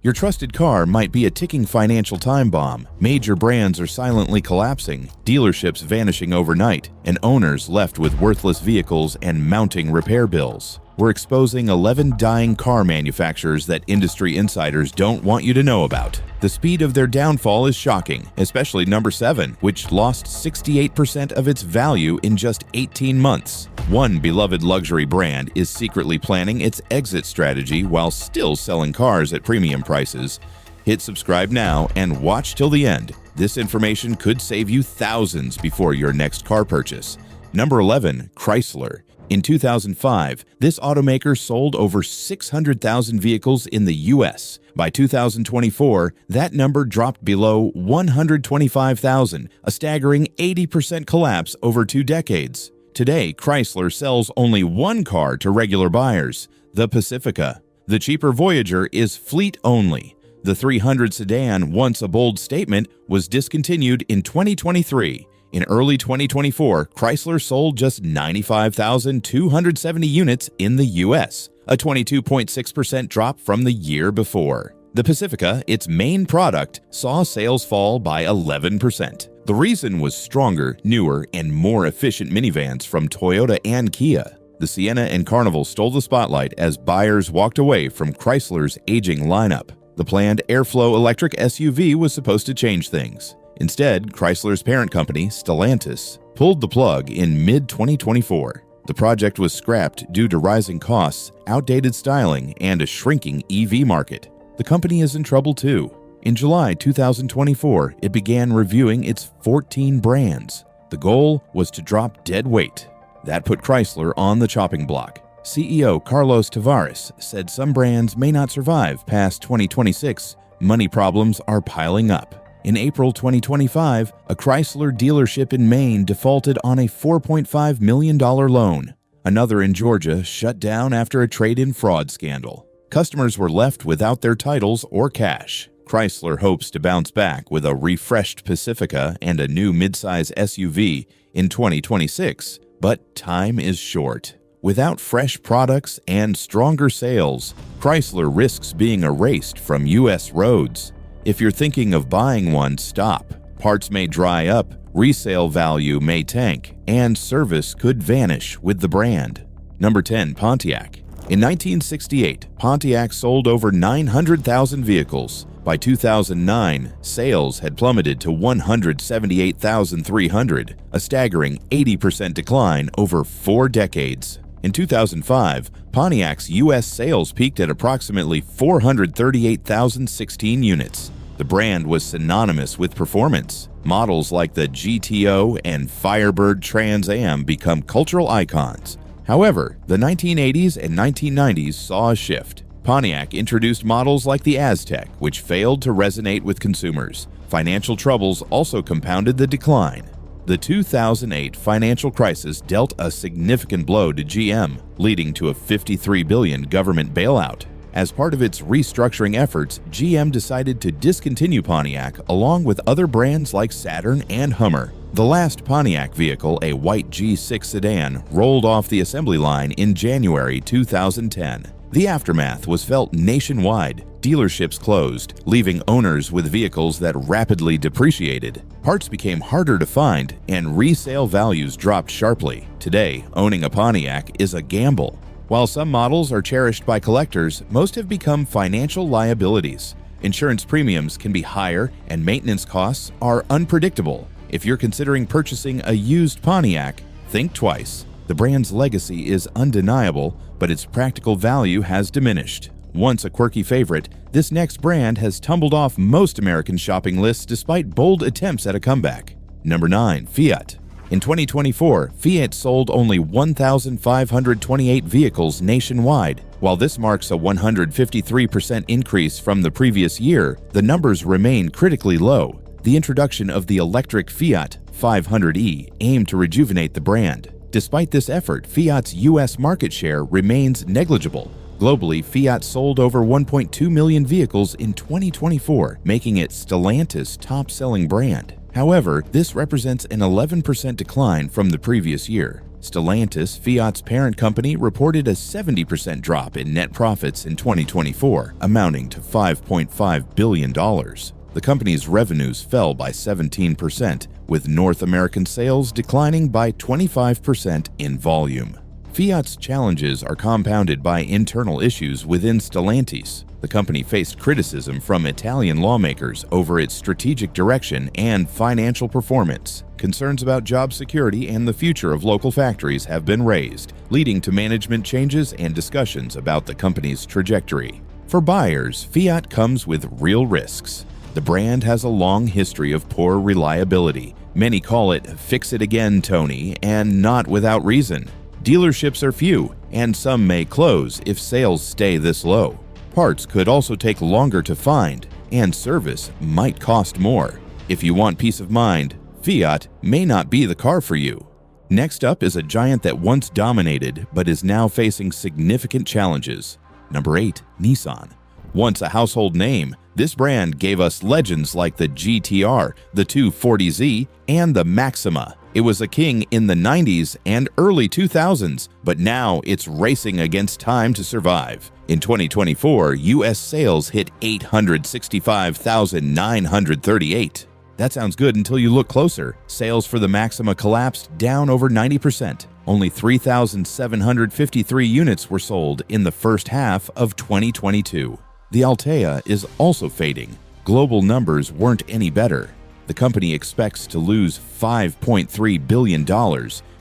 Your trusted car might be a ticking financial time bomb. Major brands are silently collapsing, dealerships vanishing overnight, and owners left with worthless vehicles and mounting repair bills. We're exposing 11 dying car manufacturers that industry insiders don't want you to know about. The speed of their downfall is shocking, especially number 7, which lost 68% of its value in just 18 months. One beloved luxury brand is secretly planning its exit strategy while still selling cars at premium prices. Hit subscribe now and watch till the end. This information could save you thousands before your next car purchase. Number 11, Chrysler. In 2005, this automaker sold over 600,000 vehicles in the U.S. By 2024, that number dropped below 125,000, a staggering 80% collapse over 2 decades. Today, Chrysler sells only one car to regular buyers, the Pacifica. The cheaper Voyager is fleet only. The 300 sedan, once a bold statement, was discontinued in 2023. In early 2024, Chrysler sold just 95,270 units in the U.S., a 22.6% drop from the year before. The Pacifica, its main product, saw sales fall by 11%. The reason was stronger, newer, and more efficient minivans from Toyota and Kia. The Sienna and Carnival stole the spotlight as buyers walked away from Chrysler's aging lineup. The planned Airflow electric SUV was supposed to change things. Instead, Chrysler's parent company, Stellantis, pulled the plug in mid-2024. The project was scrapped due to rising costs, outdated styling, and a shrinking EV market. The company is in trouble too. In July 2024, it began reviewing its 14 brands. The goal was to drop dead weight. That put Chrysler on the chopping block. CEO Carlos Tavares said some brands may not survive past 2026. Money problems are piling up. In April 2025, a Chrysler dealership in Maine defaulted on a $4.5 million loan. Another in Georgia shut down after a trade-in fraud scandal. Customers were left without their titles or cash. Chrysler hopes to bounce back with a refreshed Pacifica and a new midsize SUV in 2026, but time is short. Without fresh products and stronger sales, Chrysler risks being erased from U.S. roads. If you're thinking of buying one, stop. Parts may dry up, resale value may tank, and service could vanish with the brand. Number 10, Pontiac. In 1968, Pontiac sold over 900,000 vehicles. By 2009, sales had plummeted to 178,300, a staggering 80% decline over 4 decades. In 2005, Pontiac's U.S. sales peaked at approximately 438,016 units. The brand was synonymous with performance. Models like the GTO and Firebird Trans Am become cultural icons. However, the 1980s and 1990s saw a shift. Pontiac introduced models like the Aztek, which failed to resonate with consumers. Financial troubles also compounded the decline. The 2008 financial crisis dealt a significant blow to GM, leading to a $53 billion government bailout. As part of its restructuring efforts, GM decided to discontinue Pontiac along with other brands like Saturn and Hummer. The last Pontiac vehicle, a white G6 sedan, rolled off the assembly line in January 2010. The aftermath was felt nationwide. Dealerships closed, leaving owners with vehicles that rapidly depreciated. Parts became harder to find, and resale values dropped sharply. Today, owning a Pontiac is a gamble. While some models are cherished by collectors, most have become financial liabilities. Insurance premiums can be higher, and maintenance costs are unpredictable. If you're considering purchasing a used Pontiac, think twice. The brand's legacy is undeniable, but its practical value has diminished. Once a quirky favorite, this next brand has tumbled off most American shopping lists despite bold attempts at a comeback. Number 9, Fiat. In 2024, Fiat sold only 1,528 vehicles nationwide. While this marks a 153% increase from the previous year, the numbers remain critically low. The introduction of the electric Fiat 500e aimed to rejuvenate the brand. Despite this effort, Fiat's U.S. market share remains negligible. Globally, Fiat sold over 1.2 million vehicles in 2024, making it Stellantis' top-selling brand. However, this represents an 11% decline from the previous year. Stellantis, Fiat's parent company, reported a 70% drop in net profits in 2024, amounting to $5.5 billion. The company's revenues fell by 17%, with North American sales declining by 25% in volume. Fiat's challenges are compounded by internal issues within Stellantis. The company faced criticism from Italian lawmakers over its strategic direction and financial performance. Concerns about job security and the future of local factories have been raised, leading to management changes and discussions about the company's trajectory. For buyers, Fiat comes with real risks. The brand has a long history of poor reliability. Many call it "fix it again, Tony," and not without reason. Dealerships are few, and some may close if sales stay this low. Parts could also take longer to find, and service might cost more. If you want peace of mind, Fiat may not be the car for you. Next up is a giant that once dominated but is now facing significant challenges. Number 8. Nissan. Once a household name, this brand gave us legends like the GTR, the 240Z, and the Maxima. It was a king in the 90s and early 2000s, but now it's racing against time to survive. In 2024, U.S. sales hit 865,938. That sounds good until you look closer. Sales for the Maxima collapsed down over 90%. Only 3,753 units were sold in the first half of 2022. The Altea is also fading. Global numbers weren't any better. The company expects to lose $5.3 billion,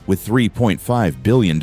with $3.5 billion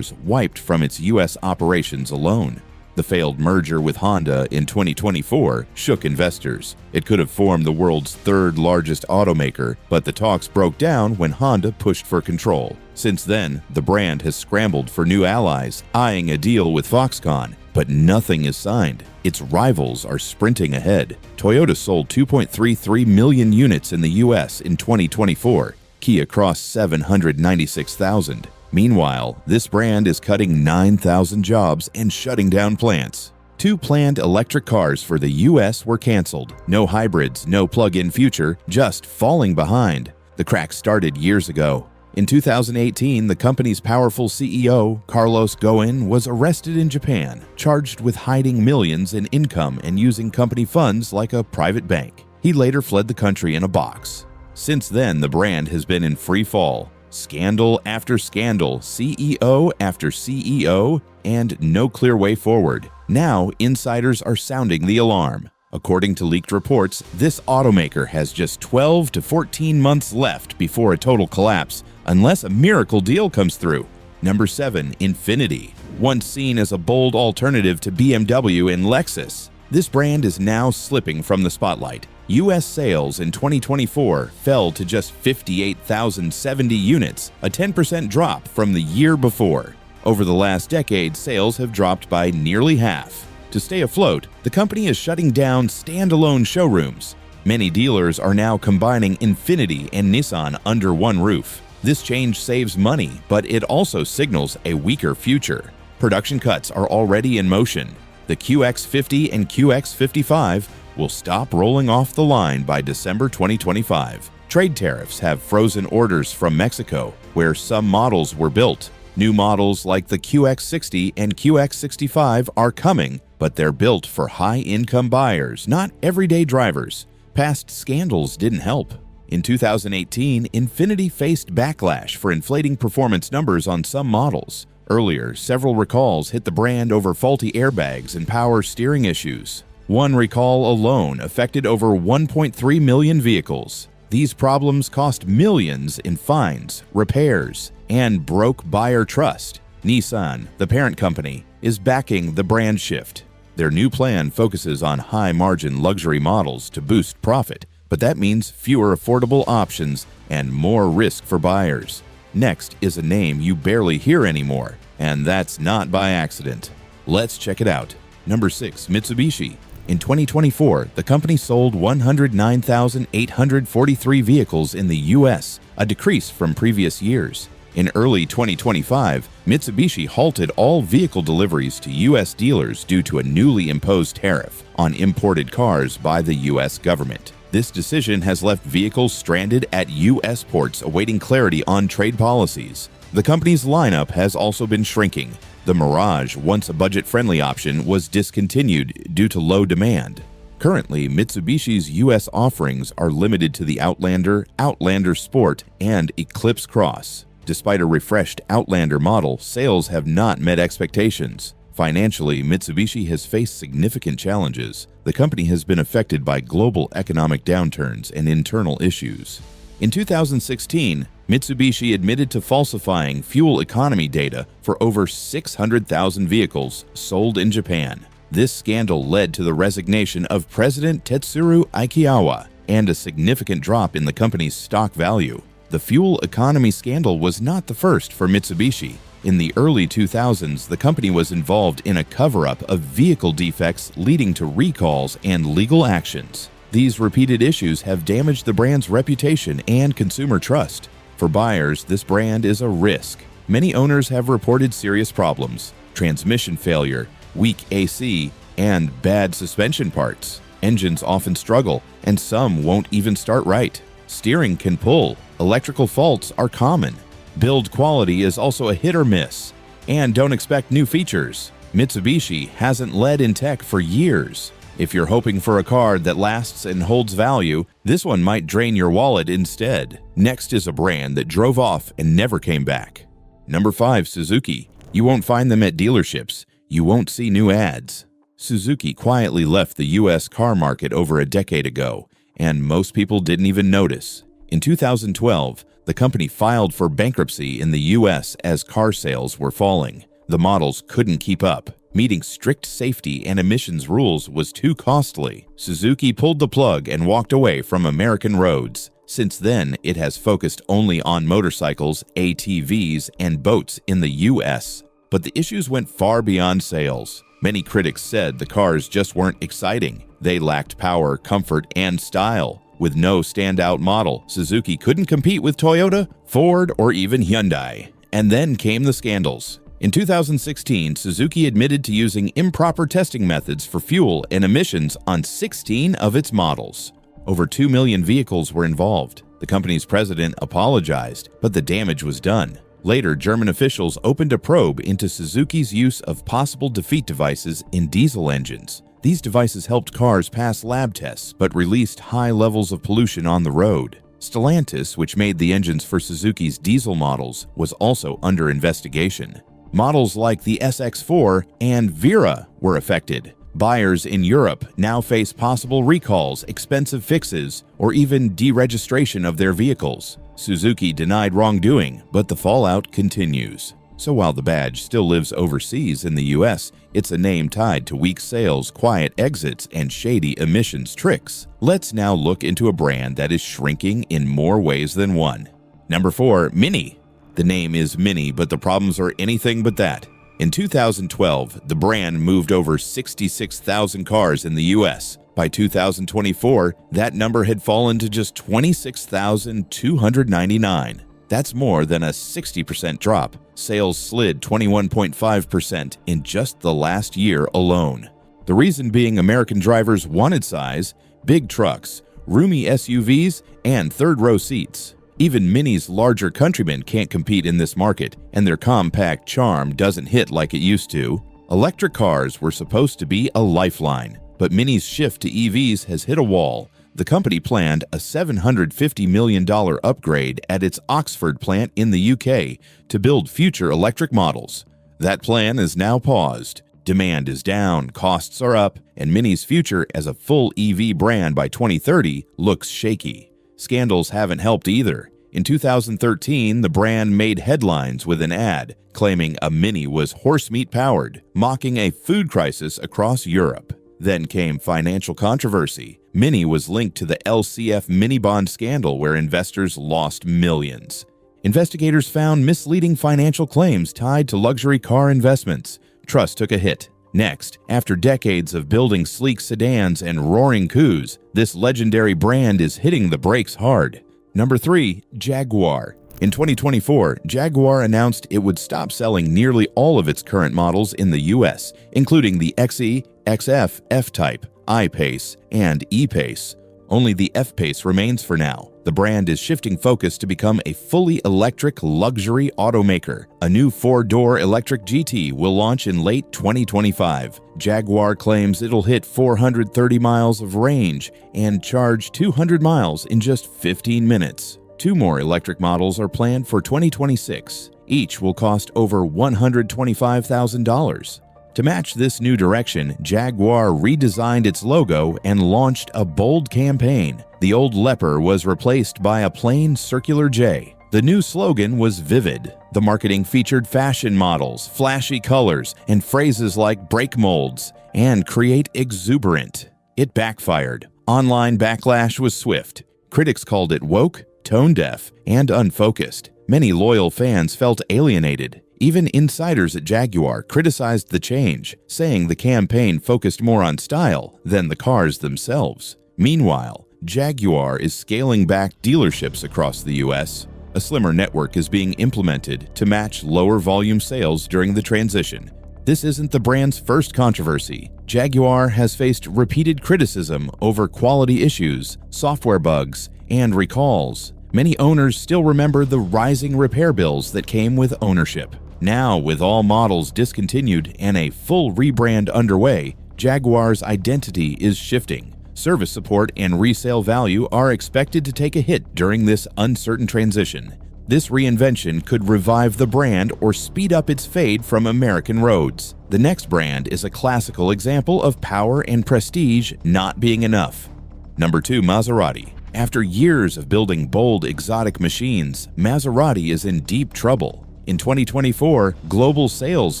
wiped from its U.S. operations alone. The failed merger with Honda in 2024 shook investors. It could have formed the world's third largest automaker, but the talks broke down when Honda pushed for control. Since then, the brand has scrambled for new allies, eyeing a deal with Foxconn, but nothing is signed. Its rivals are sprinting ahead. Toyota sold 2.33 million units in the U.S. in 2024. Kia crossed 796,000. Meanwhile, this brand is cutting 9,000 jobs and shutting down plants. 2 planned electric cars for the U.S. were canceled. No hybrids, no plug-in future, just falling behind. The crack started years ago. In 2018, the company's powerful CEO, Carlos Ghosn, was arrested in Japan, charged with hiding millions in income and using company funds like a private bank. He later fled the country in a box. Since then, the brand has been in free fall. Scandal after scandal, CEO after CEO, and no clear way forward. Now, insiders are sounding the alarm. According to leaked reports, this automaker has just 12 to 14 months left before a total collapse, unless a miracle deal comes through. Number 7. Infiniti. Once seen as a bold alternative to BMW and Lexus, this brand is now slipping from the spotlight. U.S. sales in 2024 fell to just 58,070 units, a 10% drop from the year before. Over the last decade, sales have dropped by nearly half. To stay afloat, the company is shutting down standalone showrooms. Many dealers are now combining Infiniti and Nissan under one roof. This change saves money, but it also signals a weaker future. Production cuts are already in motion. The QX50 and QX55 will stop rolling off the line by December 2025. Trade tariffs have frozen orders from Mexico, where some models were built. New models like the QX60 and QX65 are coming, but they're built for high-income buyers, not everyday drivers. Past scandals didn't help. In 2018, Infiniti faced backlash for inflating performance numbers on some models. Earlier, several recalls hit the brand over faulty airbags and power steering issues. One recall alone affected over 1.3 million vehicles. These problems cost millions in fines, repairs, and broke buyer trust. Nissan, the parent company, is backing the brand shift. Their new plan focuses on high-margin luxury models to boost profit, but that means fewer affordable options and more risk for buyers. Next is a name you barely hear anymore, and that's not by accident. Let's check it out. Number 6. Mitsubishi. In 2024, the company sold 109,843 vehicles in the U.S., a decrease from previous years. In early 2025, Mitsubishi halted all vehicle deliveries to U.S. dealers due to a newly imposed tariff on imported cars by the U.S. government. This decision has left vehicles stranded at U.S. ports awaiting clarity on trade policies. The company's lineup has also been shrinking. The Mirage, once a budget-friendly option, was discontinued due to low demand. Currently, Mitsubishi's U.S. offerings are limited to the Outlander, Outlander Sport, and Eclipse Cross. Despite a refreshed Outlander model, sales have not met expectations. Financially, Mitsubishi has faced significant challenges. The company has been affected by global economic downturns and internal issues. In 2016, Mitsubishi admitted to falsifying fuel economy data for over 600,000 vehicles sold in Japan. This scandal led to the resignation of President Tetsuro Aikiawa and a significant drop in the company's stock value. The fuel economy scandal was not the first for Mitsubishi. In the early 2000s, the company was involved in a cover-up of vehicle defects leading to recalls and legal actions. These repeated issues have damaged the brand's reputation and consumer trust. For buyers, this brand is a risk. Many owners have reported serious problems: transmission failure, weak AC, and bad suspension parts. Engines often struggle, and some won't even start right. Steering can pull. Electrical faults are common. Build quality is also a hit or miss. And don't expect new features. Mitsubishi hasn't led in tech for years. If you're hoping for a car that lasts and holds value, this one might drain your wallet instead. Next is a brand that drove off and never came back. Number 5. Suzuki. You won't find them at dealerships. You won't see new ads. Suzuki quietly left the U.S. car market over a decade ago, and most people didn't even notice. In 2012, the company filed for bankruptcy in the U.S. as car sales were falling. The models couldn't keep up. Meeting strict safety and emissions rules was too costly. Suzuki pulled the plug and walked away from American roads. Since then, it has focused only on motorcycles, ATVs, and boats in the U.S. But the issues went far beyond sales. Many critics said the cars just weren't exciting. They lacked power, comfort, and style. With no standout model, Suzuki couldn't compete with Toyota, Ford, or even Hyundai. And then came the scandals. In 2016, Suzuki admitted to using improper testing methods for fuel and emissions on 16 of its models. Over 2 million vehicles were involved. The company's president apologized, but the damage was done. Later, German officials opened a probe into Suzuki's use of possible defeat devices in diesel engines. These devices helped cars pass lab tests, but released high levels of pollution on the road. Stellantis, which made the engines for Suzuki's diesel models, was also under investigation. Models like the SX4 and Vera were affected. Buyers in Europe now face possible recalls, expensive fixes, or even deregistration of their vehicles. Suzuki denied wrongdoing, but the fallout continues. So while the badge still lives overseas in the US, it's a name tied to weak sales, quiet exits, and shady emissions tricks. Let's now look into a brand that is shrinking in more ways than one. Number 4. Mini. The name is Mini, but the problems are anything but that. In 2012, the brand moved over 66,000 cars in the US. By 2024, that number had fallen to just 26,299. That's more than a 60% drop. Sales slid 21.5% in just the last year alone. The reason being American drivers wanted size, big trucks, roomy SUVs, and third-row seats. Even Mini's larger countrymen can't compete in this market, and their compact charm doesn't hit like it used to. Electric cars were supposed to be a lifeline, but Mini's shift to EVs has hit a wall. The company planned a $750 million upgrade at its Oxford plant in the UK to build future electric models. That plan is now paused. Demand is down, costs are up, and Mini's future as a full EV brand by 2030 looks shaky. Scandals haven't helped either. In 2013, the brand made headlines with an ad claiming a Mini was horse meat powered, mocking a food crisis across Europe. Then came financial controversy. Mini was linked to the LCF mini bond scandal where investors lost millions. Investigators found misleading financial claims tied to luxury car investments. Trust took a hit. Next, after decades of building sleek sedans and roaring coues, this legendary brand is hitting the brakes hard. Number 3. Jaguar. In 2024, Jaguar announced it would stop selling nearly all of its current models in the US, including the XE, XF, F-Type, I-Pace, and E-Pace. Only the F-Pace remains for now. The brand is shifting focus to become a fully electric luxury automaker. A new 4-door electric GT will launch in late 2025. Jaguar claims it'll hit 430 miles of range and charge 200 miles in just 15 minutes. 2 more electric models are planned for 2026. Each will cost over $125,000. To match this new direction, Jaguar redesigned its logo and launched a bold campaign. The old leopard was replaced by a plain circular J. The new slogan was vivid. The marketing featured fashion models, flashy colors, and phrases like break molds and create exuberant. It backfired. Online backlash was swift. Critics called it woke, tone-deaf, and unfocused. Many loyal fans felt alienated. Even insiders at Jaguar criticized the change, saying the campaign focused more on style than the cars themselves. Meanwhile, Jaguar is scaling back dealerships across the U.S. A slimmer network is being implemented to match lower volume sales during the transition. This isn't the brand's first controversy. Jaguar has faced repeated criticism over quality issues, software bugs, and recalls. Many owners still remember the rising repair bills that came with ownership. Now, with all models discontinued and a full rebrand underway, Jaguar's identity is shifting. Service support and resale value are expected to take a hit during this uncertain transition. This reinvention could revive the brand or speed up its fade from American roads. The next brand is a classical example of power and prestige not being enough. Number 2, Maserati. After years of building bold, exotic machines, Maserati is in deep trouble. In 2024, global sales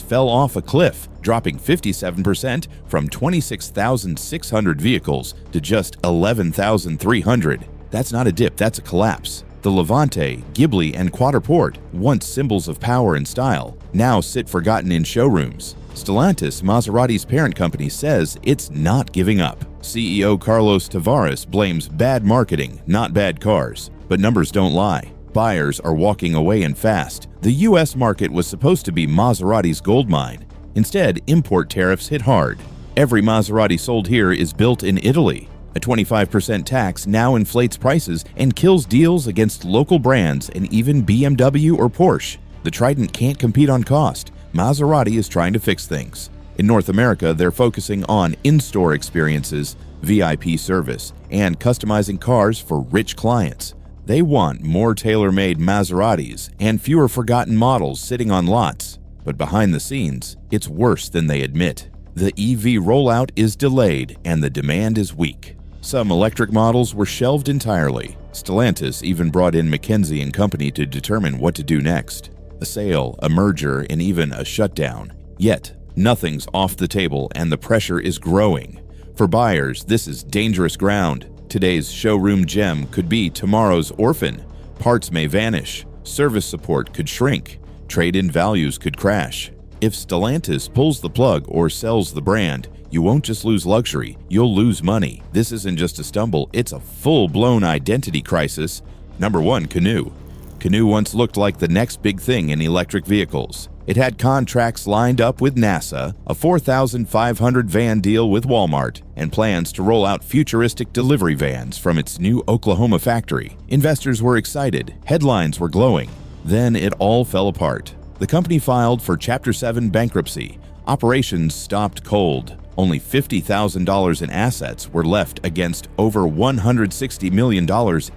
fell off a cliff, dropping 57% from 26,600 vehicles to just 11,300. That's not a dip, that's a collapse. The Levante, Ghibli, and Quattroporte, once symbols of power and style, now sit forgotten in showrooms. Stellantis, Maserati's parent company, says it's not giving up. CEO Carlos Tavares blames bad marketing, not bad cars. But numbers don't lie. Buyers are walking away and fast. The U.S. market was supposed to be Maserati's goldmine. Instead, import tariffs hit hard. Every Maserati sold here is built in Italy. A 25% tax now inflates prices and kills deals against local brands and even BMW or Porsche. The Trident can't compete on cost. Maserati is trying to fix things. In North America, they're focusing on in-store experiences, VIP service, and customizing cars for rich clients. They want more tailor-made Maseratis and fewer forgotten models sitting on lots. But behind the scenes, it's worse than they admit. The EV rollout is delayed and the demand is weak. Some electric models were shelved entirely. Stellantis even brought in McKinsey & Company to determine what to do next. A sale, a merger, and even a shutdown. Yet, nothing's off the table and the pressure is growing. For buyers, this is dangerous ground. Today's showroom gem could be tomorrow's orphan. Parts may vanish. Service support could shrink. Trade-in values could crash. If Stellantis pulls the plug or sells the brand, you won't just lose luxury, you'll lose money. This isn't just a stumble, it's a full-blown identity crisis. Number 1, Canoe. Canoe once looked like the next big thing in electric vehicles. It had contracts lined up with NASA, a 4,500 van deal with Walmart, and plans to roll out futuristic delivery vans from its new Oklahoma factory. Investors were excited, headlines were glowing. Then it all fell apart. The company filed for Chapter 7 bankruptcy. Operations stopped cold. Only $50,000 in assets were left against over $160 million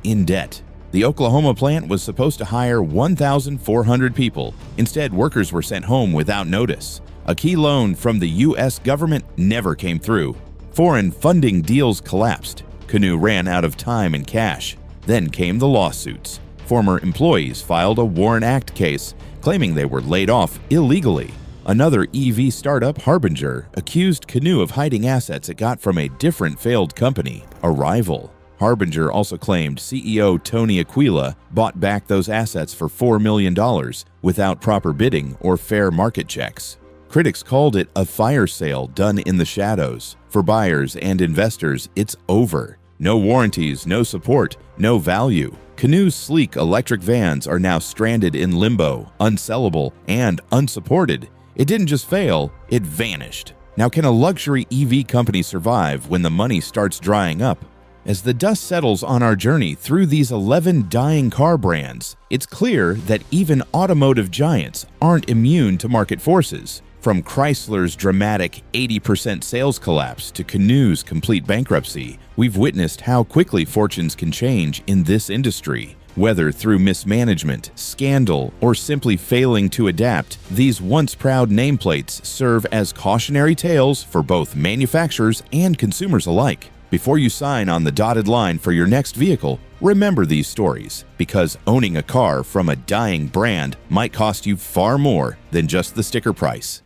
in debt. The Oklahoma plant was supposed to hire 1,400 people. Instead, workers were sent home without notice. A key loan from the U.S. government never came through. Foreign funding deals collapsed. Canoe ran out of time and cash. Then came the lawsuits. Former employees filed a Warren Act case, claiming they were laid off illegally. Another EV startup, Harbinger, accused Canoe of hiding assets it got from a different failed company, a rival. Harbinger also claimed CEO Tony Aquila bought back those assets for $4 million without proper bidding or fair market checks. Critics called it a fire sale done in the shadows. For buyers and investors, it's over. No warranties, no support, no value. Canoe's sleek electric vans are now stranded in limbo, unsellable, and unsupported. It didn't just fail, it vanished. Now, can a luxury EV company survive when the money starts drying up? As the dust settles on our journey through these 11 dying car brands, it's clear that even automotive giants aren't immune to market forces. From Chrysler's dramatic 80% sales collapse to Canoe's complete bankruptcy, we've witnessed how quickly fortunes can change in this industry. Whether through mismanagement, scandal, or simply failing to adapt, these once proud nameplates serve as cautionary tales for both manufacturers and consumers alike. Before you sign on the dotted line for your next vehicle, remember these stories, because owning a car from a dying brand might cost you far more than just the sticker price.